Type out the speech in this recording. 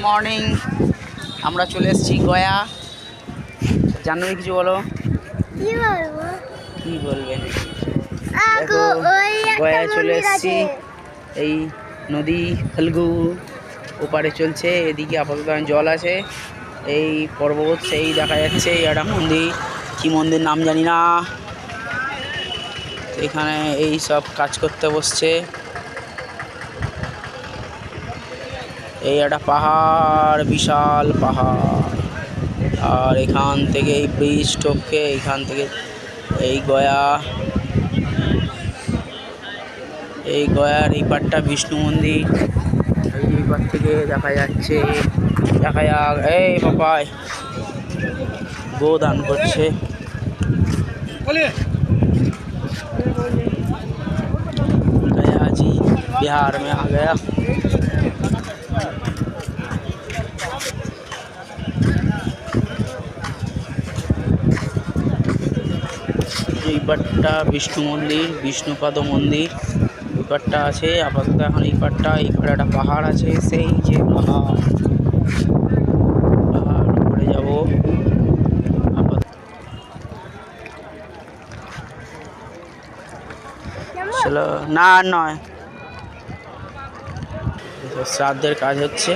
Morning. আমরা চলে এসেছি গয়া। জাহ্নবী কিছু বলো। কি বলবেন? দেখো গয়ায় চলে এসেছি। এই নদী ফাল্গু ওপারে চলছে, এদিকে আপাতত জল আছে। এই পর্বত সেই দেখা যাচ্ছে। একটা মন্দির, কি মন্দির নাম জানি না। এখানে এই সব কাজ করতে বসছে। এই একটা পাহাড়, বিশাল পাহাড়। আর এখান থেকে এই ব্রিজ টপকে এখান থেকে এই গয়ার এই পাড়টা বিষ্ণু মন্দির। এই পার থেকে দেখা যাচ্ছে। দেখা যাক। এই বাবাই গো দান করছে। गया जी, बिहार में आ गया। এই পাটটা বিষ্ণু মন্দির, বিষ্ণুপাদ মন্দির। এই পাটটা আছে আপাতত। এখন এই পাটটা, এই পাড়ে একটা পাহাড় আছে। সেই যে পাহাড় উপরে যাবো চলো। না নয়, শ্রাদ্ধের কাজ হচ্ছে।